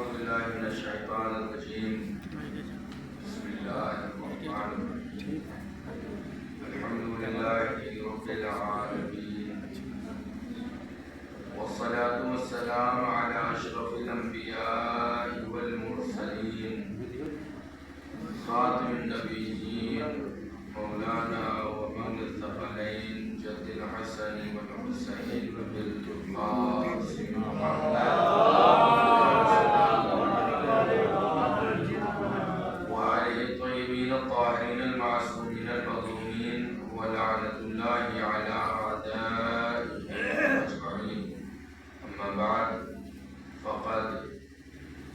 بالله من الشيطان الرجيم. بسم الله الرحمن الرحيم. الحمد لله رب العالمين، والصلاة والسلام على أشرف الأنبياء والمرسلين، خاتم النبيين، مولانا ومن الثقلين، جد الحسن والحسين بالقاسم محمد وعلي الطيبين الطاهرين المعصومين المظلومين، ولعنة الله على أعدائهم أجمعين. أما بعد، فقد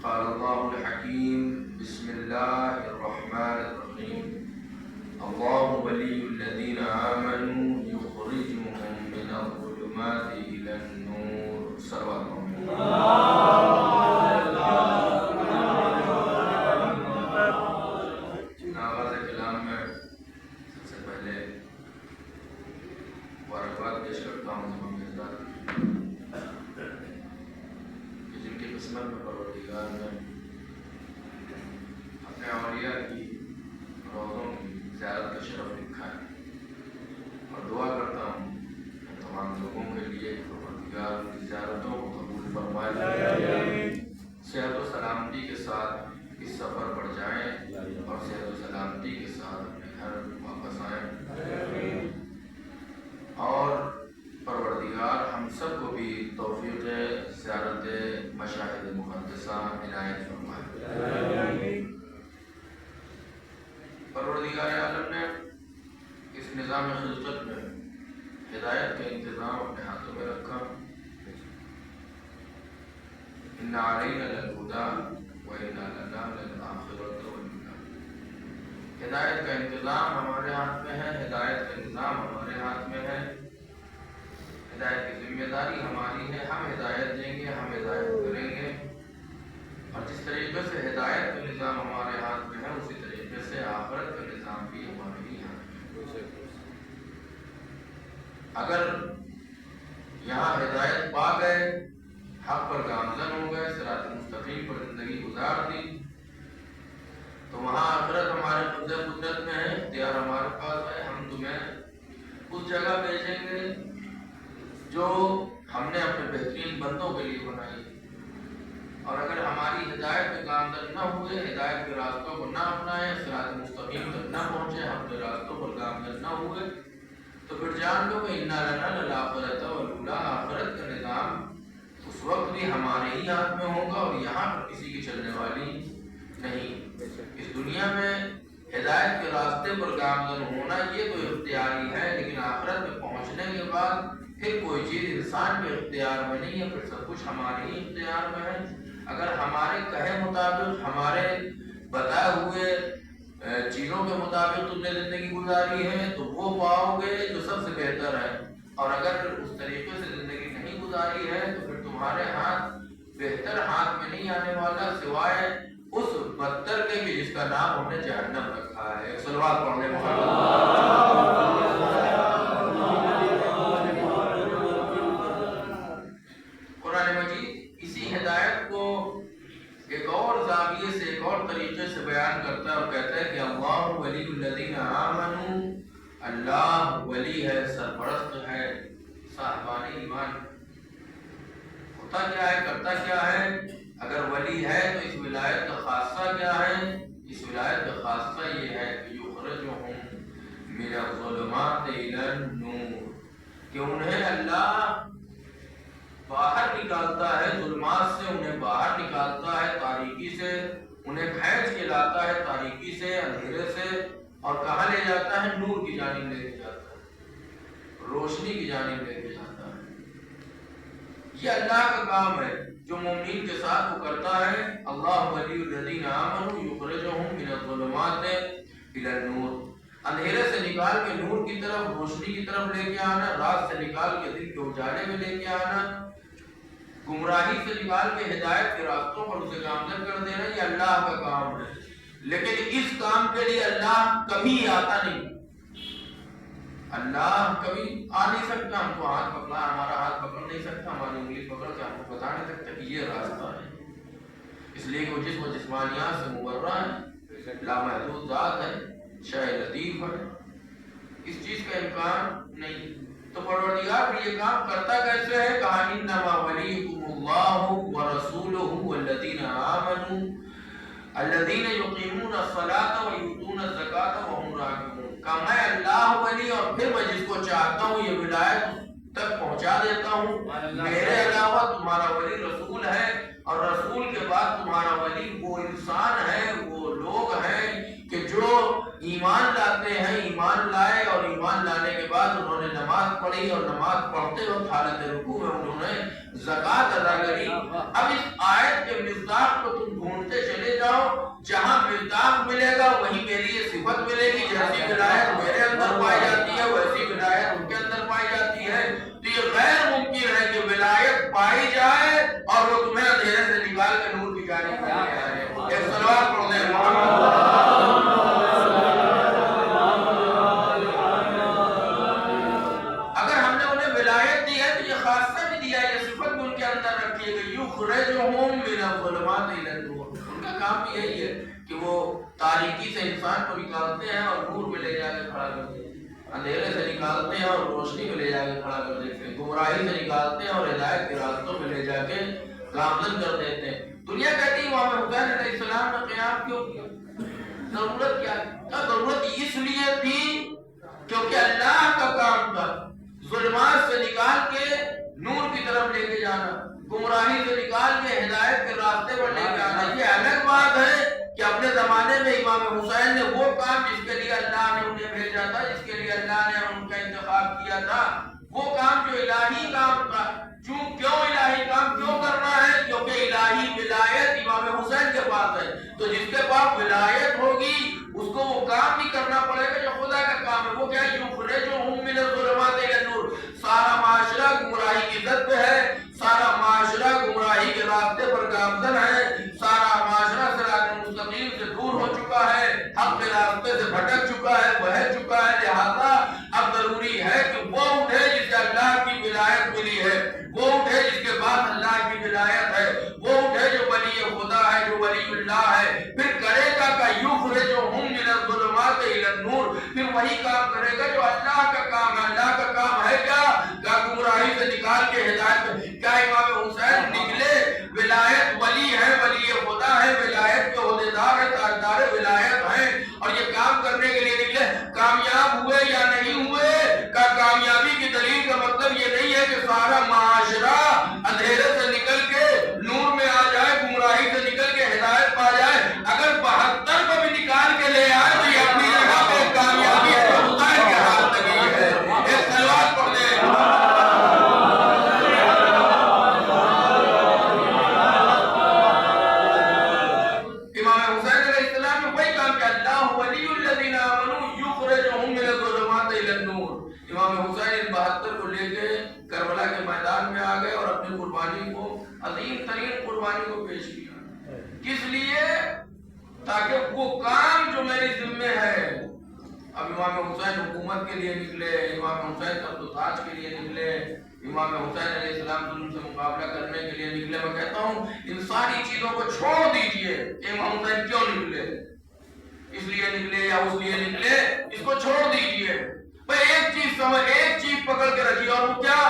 قال الله الحكيم: بسم الله الرحمن الرحيم. الله ولي الذين آمنوا يخرجهم من الظلمات إلى النور. صلوات آغاز کلام میں سب سے پہلے مبارکباد پیش کرتا ہوں تمام حضرات کہ جن کی قسمت میں پروردگار نے اپنے اولیاء کی روزوں کی زیارت کا شرف لکھا ہے، اور دعا کرتا ہوں کہ تمام لوگوں کے لیے پروردگار ان کی زیارتوں کو قبول فرمائے، صحت و سلامتی کے ساتھ اس سفر پر جائیں اور صحت و سلامتی کے ساتھ اپنے گھر واپس آئیں، اور پروردگار ہم سب کو بھی توفیق زیارت مشاہد مقدسہ عنایت فرمائے۔ پروردگار عالم نے اس نظام خلقت میں ہدایت کا انتظام اپنے ہاتھوں میں رکھا۔ ان علینا للہدی وَإِنَّا لَنَا لَلْآخِرَةُ وَالْأُولَىٰ۔ ہدایت کا انتظام ہمارے ہاتھ میں ہے، ہدایت کا نظام ہمارے ہاتھ میں ہے، ہدایت کی ذمہ داری ہماری ہے، ہم ہدایت دیں گے، ہم ہدایت کریں گے، اور جس طریقے سے ہدایت کا نظام ہمارے ہاتھ میں ہے اسی طریقے سے آخرت کا نظام بھی ہمارے ہی ہاتھ میں ہے۔ اگر یہاں ہدایت پا گئے، حق پر گامزن ہو گئے، صراط مستقیم پر زندگی گزار دی، تو وہاں آخرت ہمارے قدرت میں ہے، اختیار ہمارے پاس ہے۔ ہم تمہیں اس جگہ بھیجیں گے جو ہم نے اپنے بہترین بندوں کے لیے بنائی، اور اگر ہماری ہدایت پہ گامزن نہ ہوئے، ہدایت کے راستوں کو نہ اپنائے، صراط مستقیم تک نہ پہنچے، ہم نے راستوں پر گامزن نہ ہوئے، تو پھر جان لو کہ اِنَّا لَنَا لَلْآخِرَةُ وَالْأُولَىٰ، آخرت کا نظام اس وقت بھی ہمارے ہی ہاتھ میں ہوگا، اور یہاں پر کسی کی چلنے والی نہیں۔ اس دنیا میں ہدایت کے راستے پر گامزن ہونا یہ تو اختیاری ہے، لیکن آخرت میں پہنچنے کے بعد پھر کوئی چیز انسان کے اختیار میں نہیں ہے، پھر سب کچھ ہمارے ہی اختیار میں ہے۔ اگر ہمارے کہے مطابق، ہمارے بتائے ہوئے چیزوں کے مطابق تم نے زندگی گزاری ہے تو وہ پاؤ گے جو سب سے بہتر ہے، اور اگر اس طریقے سے زندگی نہیں گزاری ہے تو پھر تمہارے ہاتھ بہتر ہاتھ میں نہیں آنے والا سوائے اس بدتر کے بھی جس کا نام ہم نے جہنم رکھا ہے۔ ایک صلوات پڑھنے قرآن مجید اسی ہدایت کو ایک اور زاویے سے، ایک اور طریقے سے بیان کرتا ہے اور کہتا ہے کہ اللہ ولی الذین آمنوا، اللہ ولی ہے، سرپرست ہے صاحبان ایمان۔ ہوتا کیا ہے، کرتا کیا ہے؟ اگر ولی ہے تو اس ولایت کا خاصہ کیا ہے؟ اس ولایت کا خاصہ یہ ہے کہ یخرجہم من الظلمات الی النور، کہ انہیں اللہ باہر نکالتا ہے، ظلمات سے انہیں باہر نکالتا ہے، تاریکی سے انہیں کھینچ کے لاتا ہے، تاریکی سے، اندھیرے سے، اور کہاں لے جاتا ہے؟ نور کی جانب لے کے جاتا ہے، روشنی کی جانب لے کے جاتا ہے۔ یہ اللہ کا کام ہے جو مومنین کے ساتھ وہ کرتا ہے۔ اللہ ولی الذین آمنوا یخرجہم من الظلمات الی النور، اندھیرے سے نکال کے نور کی طرف، روشنی کی طرف لے کے آنا، رات سے نکال کے دن کے اجالے میں لے کے آنا، گمراہی سے نکال کے ہدایت کے راستوں پر اسے گامزن کر دینا، یہ اللہ کا کام ہے۔ لیکن اس کام کے لیے اللہ کبھی آتا نہیں، اللہ کبھی آ نہیں سکتا، ہم کو ہاتھ پکڑا، ہمارا ہاتھ پکڑ نہیں سکتا، ہماری انگلی پکڑ کے ہم کو بتا نہیں سکتا کہ یہ راستہ ہے۔ اس لیے کہ وہ جسم و جسمانیات سے مبرہ ہے، لامحدود ذات ہے، شاہ لطیف ہے، اس چیز کا امکان نہیں۔ تو پروردگار بھی یہ کام کرتا کیسے ہے؟ کہا انما ولیکم اللہ ورسولہ والذین آمنوا الذین یقیمون الصلاۃ ویؤتون الزکاۃ وہم راکعون۔ کہ میں اللہ ولی اور پھر میں جس کو چاہتا ہوں یہ ولایت تک پہنچا دیتا ہوں۔ میرے علاوہ تمہارا ولی رسول ہے، اور رسول کے بعد تمہارا ولی وہ انسان ہے، وہ لوگ ہیں کہ جو ایمان لاتے ہیں، ایمان لائے اور ایمان لانے کے بعد انہوں نے نماز پڑھی اور نماز پڑھتے وقت حالت رکوع میں انہوں نے زکوٰۃ ادا کری۔ اب اس آیت کے مصداق کو تم ڈھونڈتے چلے جاؤ، جہاں مصداق ملے گا وہیں میری یہ صفت ملے گی، جیسی ولایت میرے اندر پائی جاتی ہے ویسی ولایت ان کے اندر پائی جاتی ہے۔ تو یہ غیر ممکن ہے کہ ولایت پائی جائے اور وہ تمہیں اندھیرے سے نکال کے نور کی جانب لے آئے۔ ایک صلوات پڑھ دیں اگر ہم نے انہیں ولایت دی ہے تو یہ خاصہ بھی دیا ہے، یہ صفت بھی ان کے اندر رکھی ہے کہ یخرجہم من الظلمات الی النور۔ ان کا کام بھی یہی ہے کہ وہ تاریکی سے انسان کو نکالتے ہیں اور نور میں لے جا کے کھڑا کرتے ہیں، اندھیرے سے نکالتے ہیں اور روشنی میں لے جا کے کھڑا کر دیتے ہیں، گمراہی سے نکالتے ہیں اور ہدایت کے راستوں میں لے جا کے گامزن کر دیتے ہیں۔ دنیا کہتی ہے امام حسین علیہ السلام نے قیام کیوں کیا؟ ضرورت کیا ہے؟ ضرورت اس لیے تھی کیونکہ اللہ کا کام تھا ظلمات سے نکال کے نور کی طرف لے کے جانا، گمراہی سے نکال کے ہدایت کے راستے پر لے کے آنا۔ یہ الگ بات ہے کہ اپنے زمانے میں امام حسین نے وہ کام جس کے لیے اللہ نے انہیں بھیجا تھا، جس کے لیے اللہ نے ان کا انتخاب کیا تھا، وہ کام جو الہی کام تھا۔ کیوں الہی کام کیوں کرنا ہے؟ کیونکہ الہی ولایت امام حسین کے پاس ہے، تو جس کے پاس ولایت ہوگی اس کو وہ کام بھی کرنا پڑے گا جو خدا کا کام ہے۔ وہ کیا ہے؟ یخرجہم من الظلمات الی النور۔ سارا معاشرہ گمراہی کی زد پہ ہے، سارا معاشرہ گمراہی کے راستے پر گامزن ہے، سارا معاشرہ صراط مستقیم سے دور ہو چکا ہے، حق کے راستے سے بھٹک چکا ہے، بہک چکا ہے۔ لہذا اب ضروری ہے کہ وہ اٹھے جسے اللہ کی ولایت ملی ہے، وہ اٹھے جس کے بعد اللہ کی ولایت ہے، وہ اٹھے جو ولی خدا ہے، جو ولی اللہ ہے۔ پھر کرے گا کہ یخرجہم من الظلمات الی النور، پھر وہی کام کرے گا جو اللہ کا کام ہے۔ اللہ کا کام ہے کیا؟ گمراہی سے نکال کے ہدایت میں۔ کیا امام حسین نکلے ولایت ولی ہے، ولی خدا ہے، ولایت کے عہدیدار ہے، تاجدار ولایت ہیں، اور یہ کام کرنے کے لیے نکلے؟ کامیاب ہوئے یا نہیں ہوئے؟ کامیابی کی دلیل کا مطلب یہ نہیں ہے کہ سارا معاشرہ اندھیرے سے نکل کے نور میں آ جائے، گمراہی سے نکل کے ہدایت پا جائے۔ اگر 72 کو بھی نکال کے لے آئے تو یہ اپنی جگہ پہ کامیابی ہے، حسین کے ہاتھ لگی ہے۔ ایک صلوات پڑھ دیں امام حسین علیہ السلام نے وہی کام کیا، اللہ ولی الذین آمنوا یخرجہم من الظلمات الی النور۔ امام حسین ان 72 کو لے کے کربلا کے میدان میں آ گئے اور اپنی قربانی کو، عظیم ترین قربانی کو پیش کیا۔ کس لیے؟ تاکہ وہ کام جو میرے ذمہ ہے۔ اب امام حسین حکومت کے لیے نکلے، امام حسین تخت و تاج کے لیے نکلے، امام حسین علیہ السلام ظلم سے مقابلہ کرنے کے لیے نکلے۔ میں کہتا ہوں ان ساری چیزوں کو چھوڑ دیجئے۔ امام حسین کیوں نکلے؟ اس لیے نکلے یا اس لیے نکلے، اس کو چھوڑ دیجئے۔ ایک چیز پکڑ کے رکھی، اور وہ کیا؟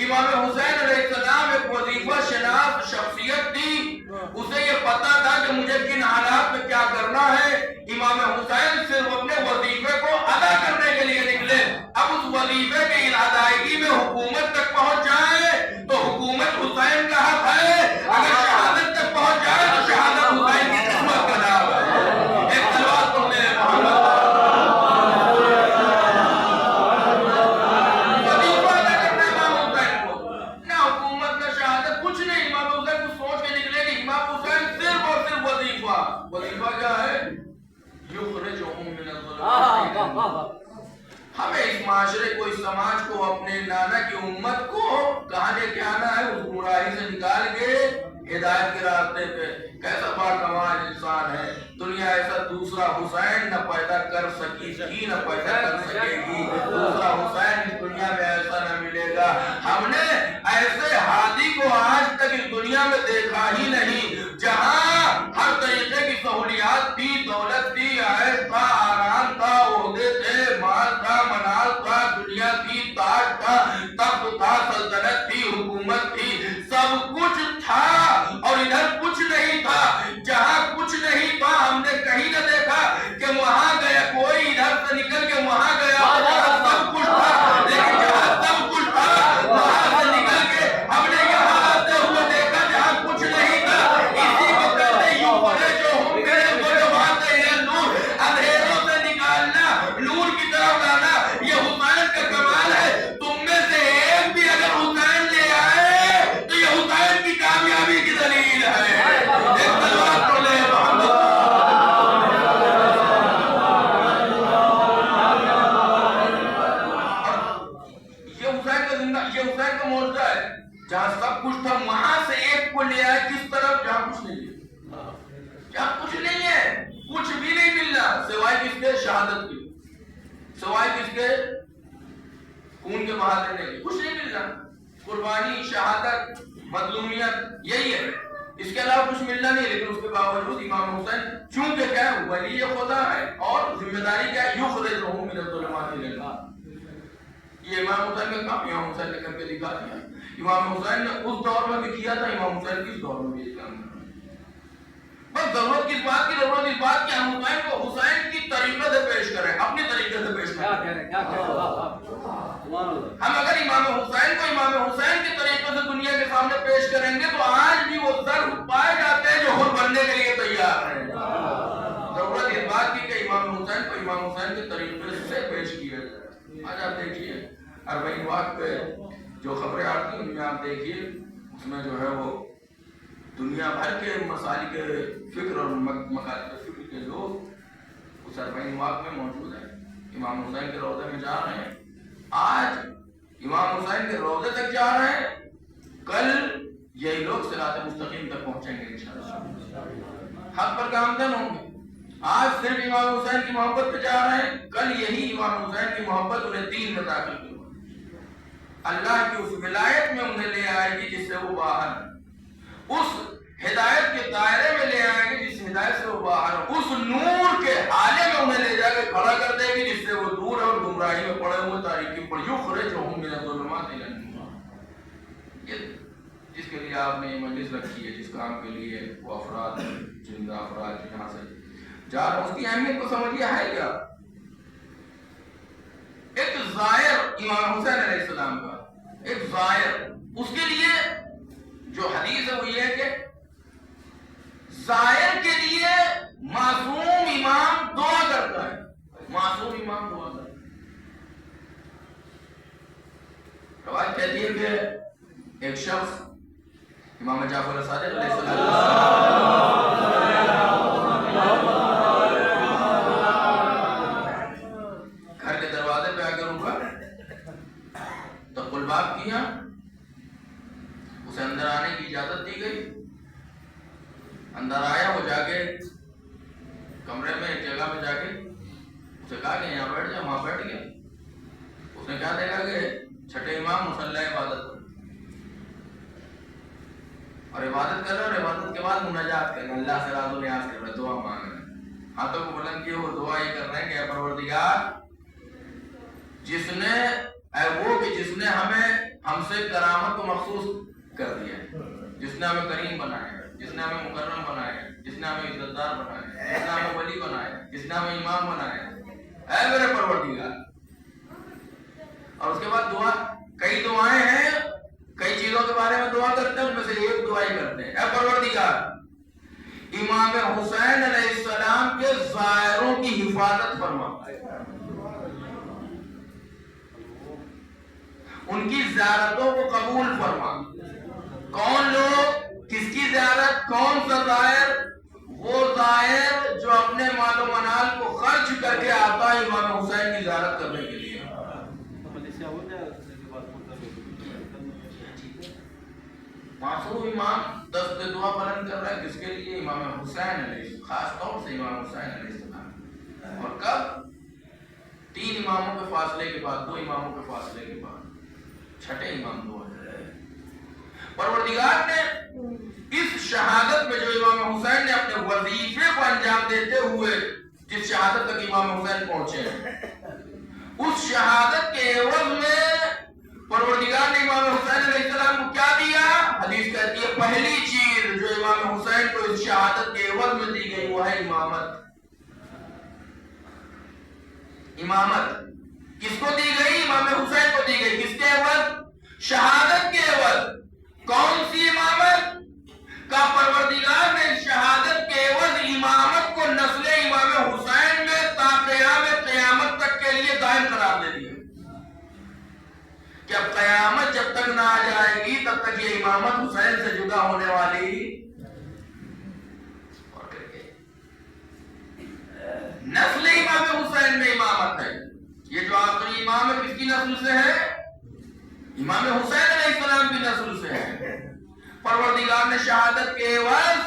امام حسین علیہ السلام ایک وظیفہ شناس شخصیت تھی، اسے یہ پتا تھا کہ مجھے کن حالات میں کیا کرنا ہے۔ امام حسین صرف اپنے وظیفے کو ادا کرنے کے لیے نکلے۔ اب اس وظیفے کی ادائیگی میں حکومت تک پہنچ جائے تو حکومت حسین کا حق ہے، اگر شہادت تک پہنچ جائے تو شہادت حسین کی قسمت کا نام ہے۔ ایک صلوات پڑھ لیں محمد۔ وظیفہ کیا ہے؟ یخرجہم من الظلمات۔ ہمیں اس معاشرے کو، اس سماج کو، اپنے نانا کی امت کو کہاں لے کے آنا ہے؟ اس گمراہی سے نکال کے ہدایت کے راستے پہ۔ کیسا باکمال انسان ہے، دنیا ایسا دوسرا حسین نہ پیدا کر سکی تھی، نہ پیدا کر سکے گی۔ دوسرا حسین اس دنیا میں ایسا نہ ملے گا۔ ہم نے ایسے ہادی کو آج تک اس دنیا میں دیکھا ہی نہیں۔ جہاں کیا کچھ نہیں ہے، کچھ بھی نہیں مل رہا سوائے کس کے؟ شہادت کی، سوائے کس کے؟ خون کے بہا دینے کے، کچھ نہیں مل رہا. قربانی، شہادت، مظلومیت، یہی ہے، اس کے علاوہ کچھ ملنا نہیں. لیکن اس کے باوجود امام حسین چونکہ کیا ہے ولی خدا ہے، اور ذمہ داری کیا ہے؟ یخرجہ من الظلمات الی النور. یہ امام حسین کا کام امام حسین نے کر کے دکھا دیا. امام حسین نے اس دور میں بھی کیا تھا، امام حسین کس دور میں بھی کام کر رہا ہے. بس ضرورت کس بات کی؟ ضرورت اس بات کی ہم حسین کو حسین کی طریقے سے پیش کریں، اپنی طریقے سے پیش کریں. ہم اگر امام حسین کو امام حسین کے طریقے سے دنیا کے سامنے پیش کریں گے تو آج بھی وہ ضرب پائے جاتے ہیں جو خود بننے کے لیے تیار ہیں. ضرورت اس بات کی کہ امام حسین کو امام حسین کے طریقے سے پیش کیا جائے. آج آپ دیکھیے اربعین واقع پہ جو خبریں آتی ہیں ان میں آپ دیکھیے اس میں جو ہے وہ دنیا بھر کے مسائل کے فکر اور مکاتب فکر کے لوگ اس اربعین واقع میں موجود ہیں. امام حسین کے روضے میں جا رہے ہیں. آج امام حسین کے روضے تک جا رہے ہیں، کل یہی لوگ صراط مستقیم تک پہنچیں گے انشاءاللہ، حق پر گامزن ہوں گے. آج صرف امام حسین کی محبت پہ جا رہے ہیں، کل یہی امام حسین کی محبت انہیں دین میں داخل کرے، اللہ کی اس ولایت میں انہیں لے آئے گی جس سے وہ باہر ہیں، اس ہدایت کے دائرے میں لے آئے گی جس ہدایت سے وہ باہر ہیں، اس نور کے حالے میں انہیں لے جا کے کھڑا کر دے گی جس سے وہ دور ہے اور گمراہی میں پڑے ہوئے تاریکی پر. یخرجہم من الظلمات الی النور. یہ جس کے لیے آپ نے یہ مجلس رکھی ہے، جس کام کے لیے وہ افراد زندہ افراد یہاں سے جا رہے ہیں، اس کی اہمیت کو سمجھیے ہے کیا؟ ایک ظاہر امام حسین علیہ السلام کا ایک ظاہر، اس کے لیے جو حدیث ہے وہ یہ ہے کہ ظاہر کے لیے معصوم امام دعا کرتا ہے، معصوم امام دعا کرتا ہے. روایت کہتی ہے کہ ایک شخص امام جعفر صادق علیہ السلام گھر کے دروازے پہ آ کر رکا تو قلباب کیا، اسے اندر آنے کی اجازت دی گئی. اندر آیا، وہ جا کے کمرے میں ایک جگہ پہ جا کے اسے کہا کہ یہاں بیٹھ جا، وہاں بیٹھ گیا. اس نے کیا دیکھا کہ چھٹے امام مصلی عبادت کر اور عبادت کر رہے، اور عبادت کے بعد مناجات کر رہے، اللہ سے راز و نیاز کر رہے، دعا مانگ رہے، ہاتھوں کو بلند کیے وہ دعا یہ کر رہے ہیں کہ اے پروردگار، جس نے ہم سے کرامت کو مخصوص کر دیا ہے، جس نے ہمیں کریم بنایا ہے، جس نے ہمیں مکرم بنایا ہے، جس نے ہمیں عزتدار بنایا ہے، جس نے ہمیں ولی بنایا ہے، جس نے ہمیں امام بنایا ہے، اے میرے پروردگار. اور اس کے بعد دعا، کئی دعائیں ہیں، کئی چیزوں کے بارے میں دعا کرتے ہیں، ان میں سے ایک دعا ہی کرتے ہیں، اے پروردگار امام حسین علیہ السلام کے ظاہروں کی حفاظت فرما، ان کی زیارتوں کو قبول فرما. کون لوگ، کس کی زیارت، کون سا ظاہر؟ وہ ظاہر جو اپنے مال و منال کو خرچ کر کے آتا ہے امام حسین کی زیارت کرنے کے لیے. معصوم امام دست دعا بلند کر رہا ہے کس کے لیے؟ امام حسین علیہ السلام، خاص طور سے امام حسین علیہ السلام. اور کب؟ 3 اماموں کے فاصلے کے بعد، 2 اماموں کے فاصلے کے بعد چھٹے امام دعا کر رہے ہیں. پروردگار نے اس شہادت میں جو امام حسین نے اپنے وظیفے کو انجام دیتے ہوئے جس شہادت تک امام حسین پہنچے ہیں، اس شہادت کے عوض میں پروردگار نے امام حسین علیہ السلام کو کیا دیا؟ حدیث کہتی ہے پہلی چیز جو امام حسین کو اس شہادت کے عوض میں دی گئی وہ ہے امامت. امامت کس کو دی گئی؟ امام حسین کو دی گئی. کس کے عوض؟ شہادت کے عوض. کون سی امامت؟ کا پروردگار نے شہادت کے عوض امامت کو نسل امام حسین میں تا قیامت تک کے لیے دائم قرار دے دیا کہ اب قیامت جب تک نہ آ جائے گی تب تک یہ امامت حسین سے جدا ہونے والی. اور نسل امام حسین میں امامت ہے. یہ جو آخری امام ہے کس کی نسل سے ہے؟ امام حسین علیہ السلام کی نسل سے ہے. پروردگار نے شہادت کے عوض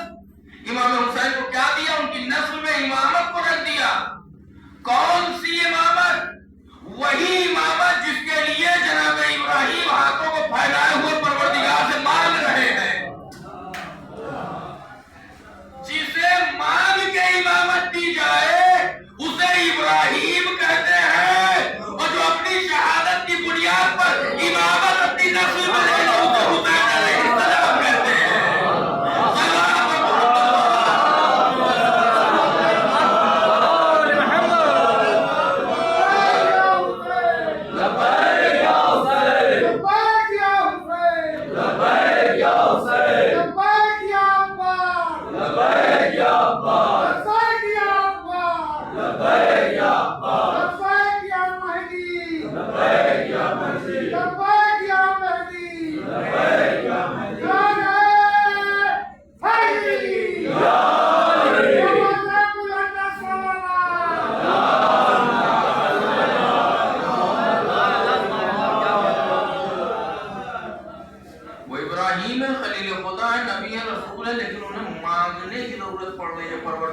امام حسین کو کیا دیا؟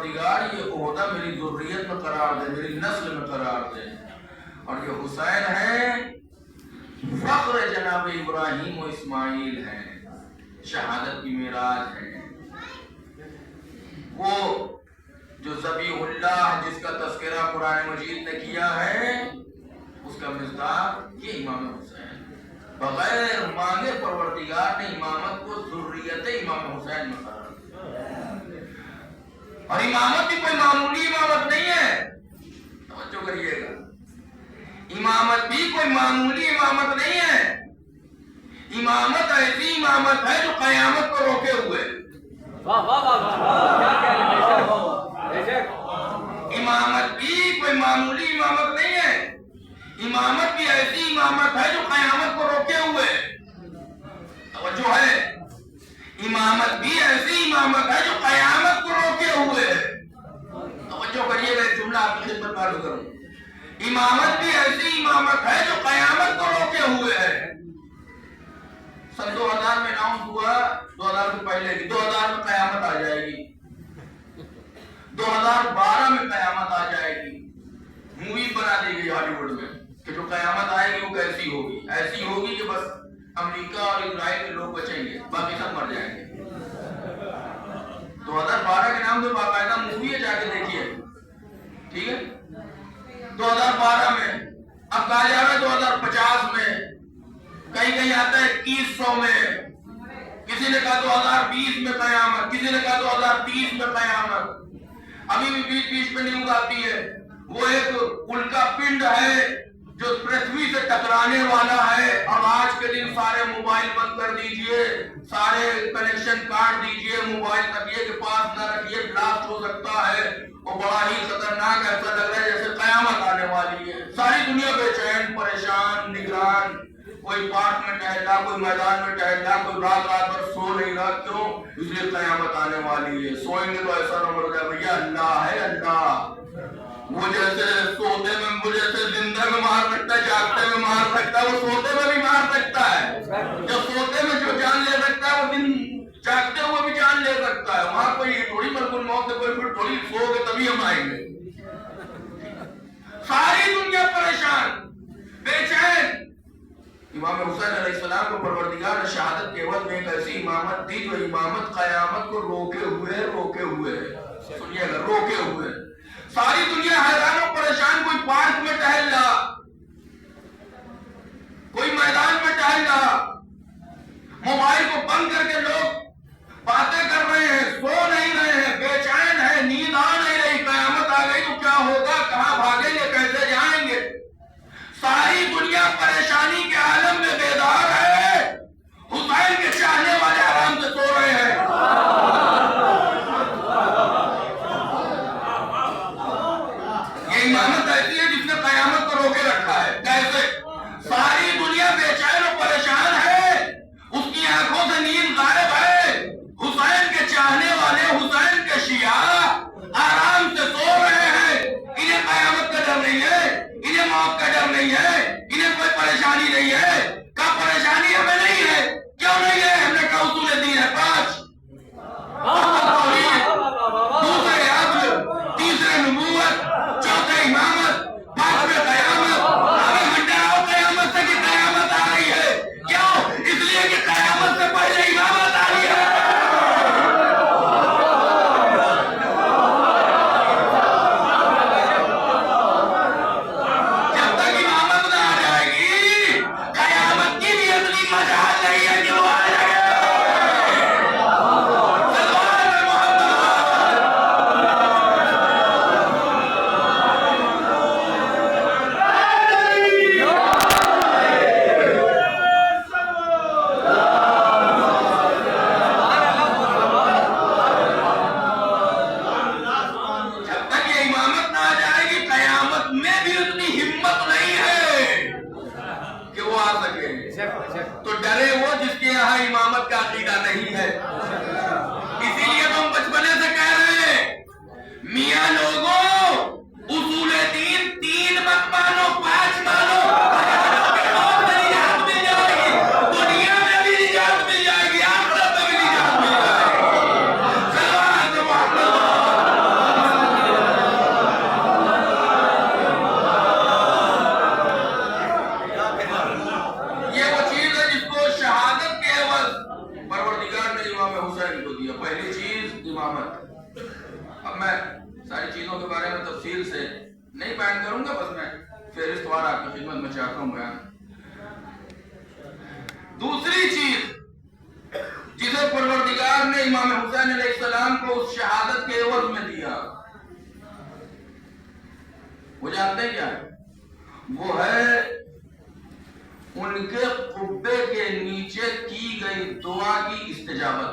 پروردگار یہ عہدہ میری ذریت میں قرار دے، میری نسل میں قرار دے۔ اور یہ حسین ہے، فخر جناب ابراہیم و اسماعیل ہے، شہادت کی معراج ہے، وہ جو ذبیح اللہ جس کا تذکرہ قرآن مجید نے کیا ہے، اس کا مصداق یہ امام حسین۔ بغیر مانگے پروردگار نے امامت کو ذریت امام حسین میں قرار دیا۔ اور امامت بھی کوئی معمولی امامت نہیں ہے، توجہ کریے گا، امامت بھی کوئی معمولی امامت نہیں ہے، امامت ایسی امامت ہے جو قیامت کو روکے ہوئے۔ امامت بھی کوئی معمولی امامت نہیں ہے، امامت بھی ایسی امامت ہے جو قیامت کو روکے ہوئے۔ توجہ ہے، امامت بھی ایسی امامت ہے جو قیامت کو روکے ہوئے۔ توجہ کریے گا، جملہ آپ کی خدمت معلوم کروں، امامت بھی ایسی امامت ہے جو قیامت کو روکے ہوئے ہے۔ سن 2000 میں اناؤنس ہوا، 2000 سے پہلے کی 2000 میں قیامت آ جائے گی، 2012 میں قیامت آ جائے گی، مووی بنا دی گئی ہالی ووڈ میں کہ جو قیامت آئے گی وہ کیسی ہوگی، ایسی ہوگی کہ بس امریکہ اور اسرائیل کے لوگ بچیں گے، باقی سب مر جائیں گے۔ 2012 کے نام سے باقاعدہ مووی ہے، جا کے دیکھیے، ٹھیک ہے۔ 2012 میں، اب کہا جا رہا ہے 2050 میں، کہیں آتا ہے 2100 میں، کسی نے کہا 2020 میں قیامت، کسی نے کہا 2030 میں قیامت، ابھی بھی بیچ میں نیوز آتی ہے، وہ ایک الکا پنڈ ہے جو پرتھوی سے ٹکرانے والا ہے، اور آج کے دن سارے موبائل بند کر دیجئے، سارے کنیکشن کاٹ دیجئے، موبائل تکیے کے پاس نہ رکھیے، بلاسٹ ہو سکتا ہے، وہ بڑا ہی خطرناک، ایسا لگ رہا ہے جیسے قیامت آنے والی ہے۔ ساری دنیا بے چین، پریشان، نگران، کوئی پارک میں ٹہل رہا، کوئی میدان میں ٹہل رہا، کوئی رات بھر سو نہیں رہا، کیوں؟ اس لیے قیامت آنے والی ہے۔ سوئیں گے تو ایسا نہ ہو جائے بھیا اللہ ہے اللہ، وہ جیسے سوتے میں، وہ جیسے زندہ میں مار سکتا ہے، جاگتے میں مار سکتا ہے، وہ سوتے میں بھی مار سکتا ہے۔ جو سوتے میں جو جان لے سکتا ہے وہ دن جاگتے ہوئے بھی جان لے سکتا ہے۔ وہاں کوئی تھوڑی ملک الموت ہے، کوئی پھر تھوڑی سو گے تبھی ہم آئیں گے۔ ساری دنیا پریشان، بے چین۔ امام حسین علیہ السلام کو پروردگار نے شہادت کے عوض میں ایک ایسی امامت دی جو امامت قیامت کو روکے ہوئے ہے۔ سنیے گا، روکے ہوئے۔ ساری دنیا حیران و پریشان، کوئی پارک میں ٹہل رہا، کوئی میدان میں ٹہل رہا، موبائل کو بند کر کے لوگ باتیں کر رہے ہیں، سو نہیں رہے ہیں، بے چین ہے، نیند آ نہیں رہی، قیامت آ گئی تو کیا ہوگا، کہاں بھاگیں گے، کیسے جائیں گے۔ ساری دنیا پریشانی کے عالم میں بیدار ہے، حسین کے چاہنے والے آرام سے سو رہے ہیں۔ یہ امامت ایسی ہے جس نے قیامت کو روکے رکھا ہے۔ کیسے؟ ساری دنیا بے چین و پریشان ہے، اس کی آنکھوں سے نیند غائب ہے، حسین کے چاہنے والے، حسین کے شیعہ آرام سے سو رہے ہیں۔ انہیں قیامت کا ڈر نہیں ہے، انہیں موت کا ڈر نہیں ہے، انہیں کوئی پریشانی نہیں ہے۔ کیا پریشانی ہمیں نہیں ہے؟ کیوں نہیں ہے؟ ہم نے کہا اصول دین ہے 5، دوسرے عدل، تیسرے نبوت، چوتھے امامت، 5ویں قیامت۔ ہمیں ہٹاؤ قیامت سے کہ قیامت آ رہی ہے، کیوں؟ اس لیے کہ قیامت سے پہلے امامت آ رہی ہے۔ جب تک امامت سے نہیں بیان کروں گا، بس میں فہرست وار آپ کی خدمت میں چاہتا ہوں بیان. دوسری چیز جسے پروردگار نے امام حسین علیہ السلام کو اس شہادت کے عوض میں دیا، وہ جانتے ہیں کیا ہے؟ وہ ہے ان کے قبے کے نیچے کی گئی دعا کی استجابت.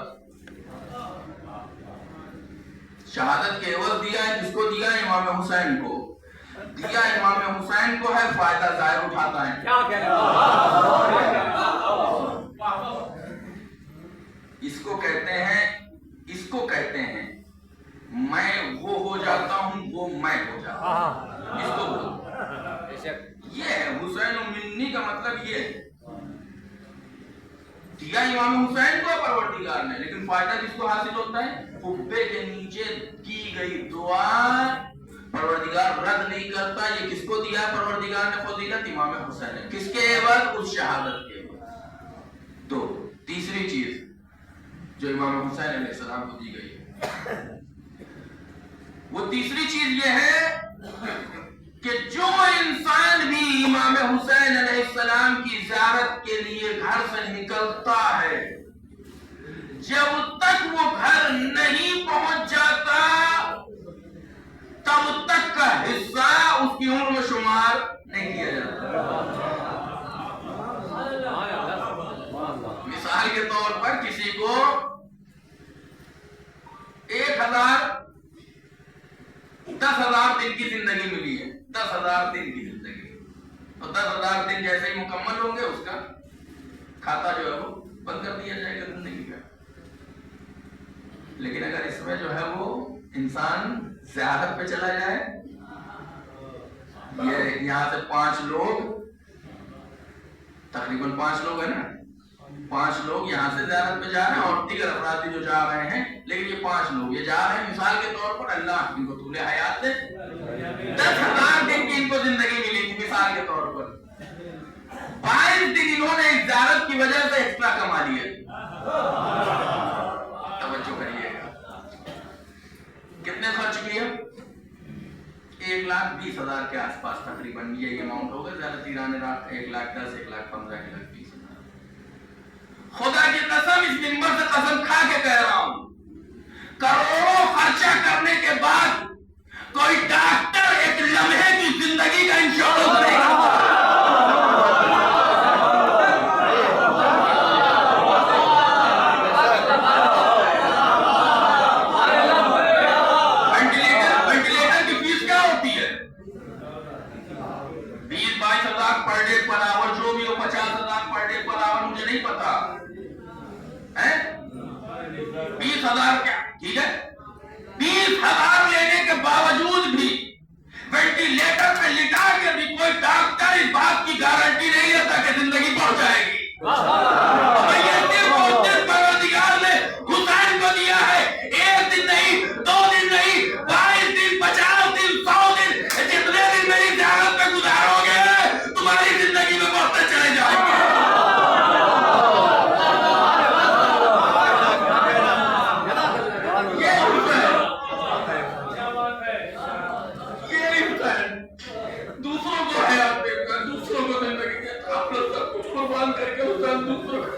شہادت کے عوض دیا ہے، کس کو دیا ہے؟ امام حسین کو دیا. امام حسین کو ہے فائدہ ظاہر اٹھاتا ہے. اس کو کہتے ہیں میں وہ ہو جاتا ہوں، وہ میں ہو جاتا ہوں. اس کو بولتے یہ ہے حسین و منی کا مطلب یہ ہے. دیا امام حسین کو پروردگار نے، لیکن فائدہ کس کو حاصل ہوتا ہے؟ قبے کے نیچے کی گئی دعا پروردگار رد نہیں کرتا. یہ کس کو دیا پروردگار نے فضیلت؟ امام حسین نے. کس کے عوض؟ اس شہادت کے عوض. دو. تیسری چیز جو امام حسین علیہ السلام کو دی گئی ہے، وہ تیسری چیز یہ ہے کہ جو انسان بھی امام حسین علیہ السلام کی زیارت کے لیے گھر سے نکلتا ہے، جب تک وہ گھر نہیں پہنچ جاتا تب تک کا حصہ اس کی عمر میں شمار نہیں کیا جاتا. مثال کے طور پر کسی کو 10,000 دن کی زندگی ملی ہے. 10,000 دن کی زندگی، تو 10,000 دن جیسے ہی مکمل ہوں گے اس کا کھاتا جو ہے وہ بند کر دیا جائے گا زندگی کا. لیکن اگر اس میں جو ہے وہ انسان زیارت پہ چلا جائے، یہ یہاں سے 5 لوگ، تقریباً 5 لوگ ہیں نا، 5 لوگ یہاں سے زیارت پہ جا رہے ہیں اور دیگر افراد بھی جو جا رہے ہیں، لیکن یہ 5 لوگ یہ جا رہے ہیں. مثال کے طور پر اللہ ان کو طول حیات دے، 10,000 دن کی ان کو زندگی ملی تھی مثال کے طور پر. 22 دن انہوں نے ایک زیارت کی وجہ سے ایکسٹرا کما لیا. توجہ کریے گا کتنے خرچ کیے؟ 1,20,000 کے آس پاس تقریباً یہ اماؤنٹ ہوگا. زیادہ تیرانے رات 1,10,000 1,15,000 1,20,000. خدا کی قسم اس منبر سے قسم کھا کے کہہ رہا ہوں، کروڑوں خرچہ کرنے کے بعد کوئی ڈاکٹر ایک لمحے کی زندگی کا انشورنس نہیں کرتا. وینٹیلیٹر کی فیس کیا ہوتی ہے؟ 20-22,000 پر ڈے پر آور، جو بھی ہو 50,000 پر ڈے پر آور، مجھے نہیں پتا 20,000 کیا ٹھیک ہے. 20,000 لینے کے باوجود بھی وینٹیلیٹر پہ لٹا کے بھی کوئی ڈاکٹر اس بات کی گارنٹی نہیں رہتا کہ زندگی پہنچ جائے گی. پروردگار نے حسین کو دیا ہے، 1 دن نہیں، 2 دن نہیں، 22 دن، 50 دن، 100 دن، جتنے دن میری زیارت میں گزارو گے تمہاری زندگی میں بڑھتے چلے جائیں گے. دوسروں کو حیات دے گا، دوسروں کو زندگی دیتا، اپنا سب کچھ قربان کر کے حسین دوسروں کو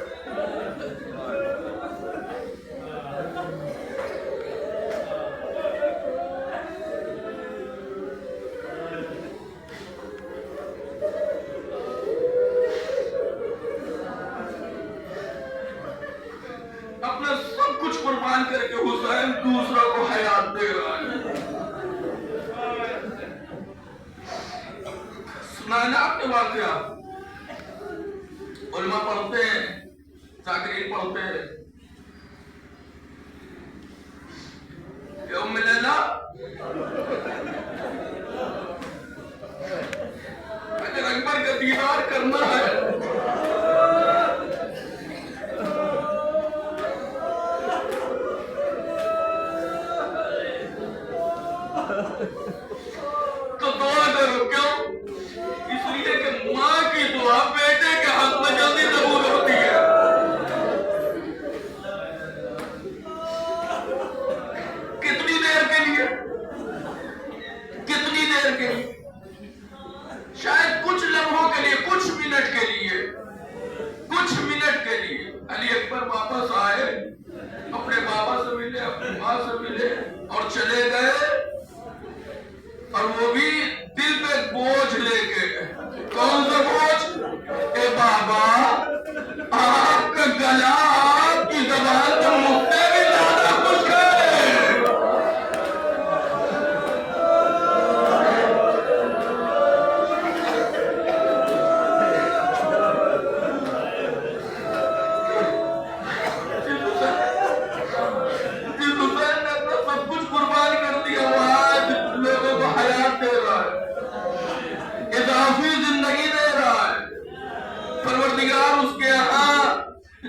اپنا سب کچھ قربان کر کے حسین دوسروں کو حیات دے رہا ہے. سنا نا آپ نے واقعہ، علماء پڑھتے ہیں، ذاکرین پڑھتے ہیں کہ ام لیلا اگر اکبر کا دیدار کرنا ہے تو دعا کرو. کیوں؟ اس لیے کہ ماں کی دعا بیٹے کے حق میں جلدی قبول ہوتی ہے. کتنی دیر کے لیے؟ کتنی دیر اور وہ بھی دل پہ بوجھ لے کے. کون سا بوجھ؟ اے بابا آپ کا گلا آپ کی زبان پر مجھ سے بھی زیادہ خوش ہے.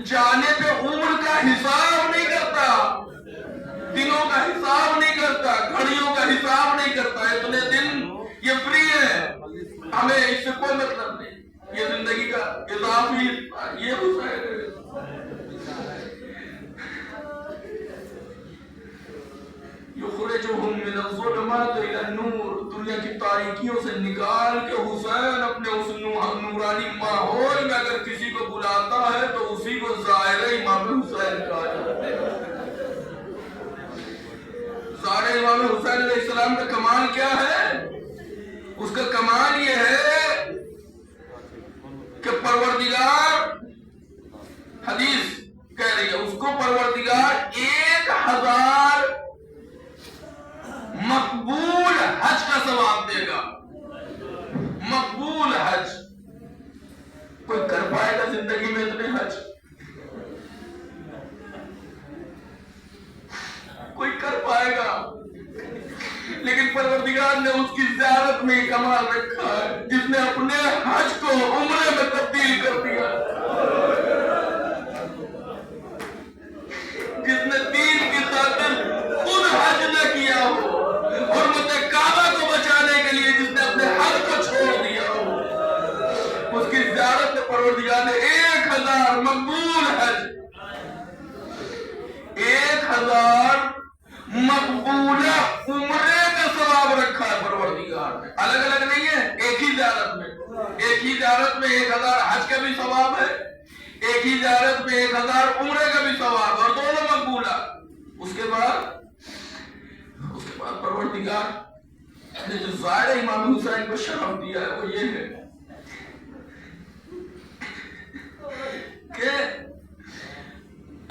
جانے پہ عمر کا حساب نہیں کرتا، دنوں کا حساب نہیں کرتا، گھڑیوں کا حساب نہیں کرتا. اتنے دن یہ فری ہے، ہمیں اس سے کوئی مطلب نہیں. یہ زندگی کا اضافی یہ حسین ہے. یخرجہم من الظلمات الی النور، دنیا کی تاریکیوں سے نکال کے حسین اپنے اس نورانی ماحول میں اگر کسی کو بلاتا ہے تو اسی کو ظاہر امام حسین کہا جاتا ہے. ظاہر امام حسین علیہ السلام کا کمال کیا ہے؟ اس کا کمال یہ ہے کہ پروردگار، حدیث کہہ رہی ہے اس کو پروردگار 1000 مقبول حج کا ثواب دے گا. مقبول حج کوئی کر پائے گا زندگی میں اتنے حج؟ کوئی کر پائے گا؟ لیکن پروردگار نے اس کی زیارت میں کمال رکھا ہے، جس نے اپنے حج کو عمرے میں تبدیل کر دیا، جس نے دین کی خاطر خود حج نہ کیا ہو، حرمت کعبہ کو بچانے کے لیے جس نے اپنے حج کو چھوڑ دیا ہو، اس کی زیارت میں پروردگار نے 1000 مقبول حج، 1000 مقبولہ عمرے کا ثواب رکھا ہے پروردگار نے. الگ الگ نہیں ہے، ایک ہی زیارت میں. ایک ہی زیارت میں 1000 حج کا بھی ثواب ہے، ایک ہی زیارت میں 1000 عمرے کا بھی ثواب، اور دونوں مقبولہ. اس کے بعد پروردگار نے جو ظاہر امام حسین کو شرف دیا ہے وہ یہ ہے کہ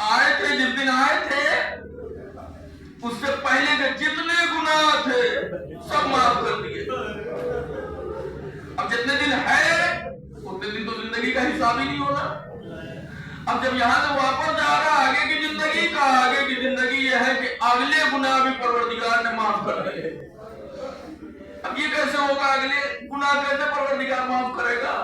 آئے تھے، جس دن آئے تھے اس سے پہلے کے جتنے گناہ تھے سب معاف کر دیے. اب جتنے دن ہے اتنے دن تو زندگی کا حساب ہی نہیں ہونا. اب جب یہاں سے واپس جا رہا آگے کی زندگی کا، آگے کی زندگی یہ ہے کہ اگلے گناہ بھی پروردگار نے معاف کر دیے. اب یہ کیسے ہوگا؟ اگلے گناہ کیسے پروردگار معاف کرے گا؟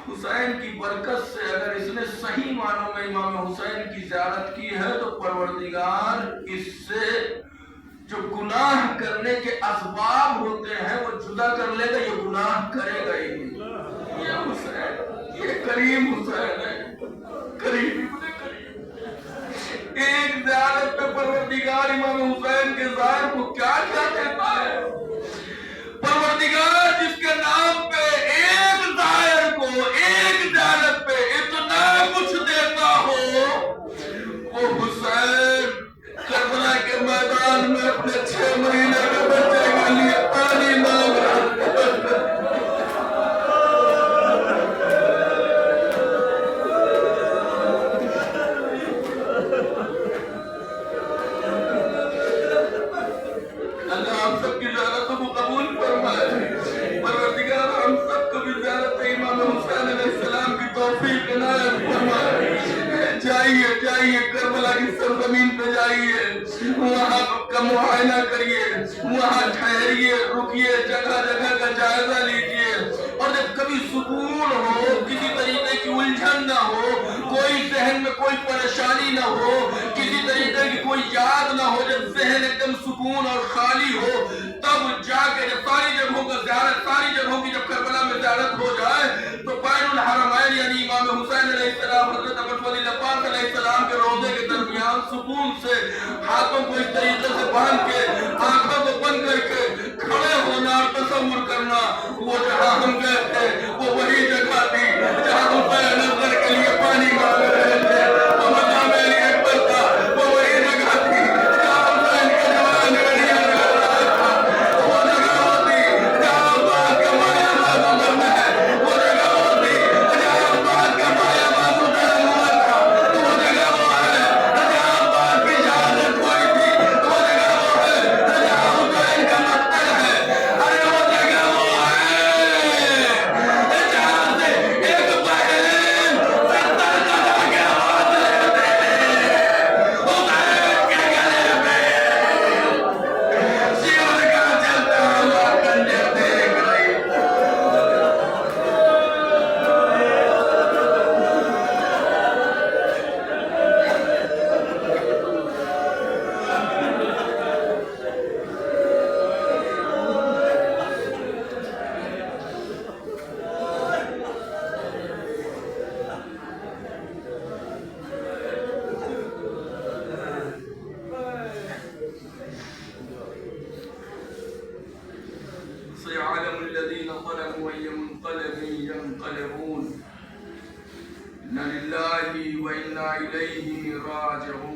حسین کی برکت سے اگر اس نے صحیح معنوں میں امام حسین کی زیارت کی ہے تو پروردگار اس سے جو گناہ کرنے کے اسباب ہوتے ہیں وہ جدا کر لے گا، یہ گناہ کرے گا ہی نہیں. یہ حسین، یہ کریم حسین ہے، کریم ابن کریم. ایک زیارت پہ پروردگار امام حسین کے ظاہر کو کیا کیا دیتا ہے. پروردگار جس کے نام پہ ایک ظاہر کو ایک زیارت پہ اتنا کچھ دیتا ہو، وہ حسین کربلا کے میدان میں اپنے 6 مہینے کے بچے کے لیے پانی مانگ رہا ہے. اللہ ہم سب کی زیارتوں کو قبول فرمائے. پروردگار ہم سب کو بھی زیارت امام حسین علیہ السلام کی توفیق عنایت فرمائے. جائیے کربلا کی سرزمین پہ جائیے، وہاں کا معائنہ کریے، وہاں ٹھہریے، رکیے، جگہ جگہ کا جائزہ لیجیے. اور جب کبھی سکون ہو، کسی طریقے کی الجھن نہ ہو، کوئی ذہن میں کوئی پریشانی نہ ہو، کسی طریقے کی کوئی یاد نہ ہو، جب ذہن ایک دم سکون اور خالی ہو، تب جا کے جب ساری جگہوں کا زیارت، ساری جگہوں کی جب کربلا میں زیارت ہو جائے تو بین الحرمین یعنی امام حسین علیہ السلام، حضرت ابو الفضل عباس علیہ السلام کے روضے کے درمیان سکون سے ہاتھوں کو اس طریقے سے باندھ کے، آنکھوں کو بند کر کے کھڑے ہونا اور تصور کرنا، وہ جہاں ہم گئے تھے وہ وہی جگہ تھی جہاں حسین نظر کے لیے پانی مانگ رہے تھے. وہ مقام علی اکبر تھا، وہ وہی جگہ تھی جہاں حسین کے جوان گڑیاں لگا رہا تھا. القلم وأي منقلب ينقلبون إنا لله وإنا إليه راجعون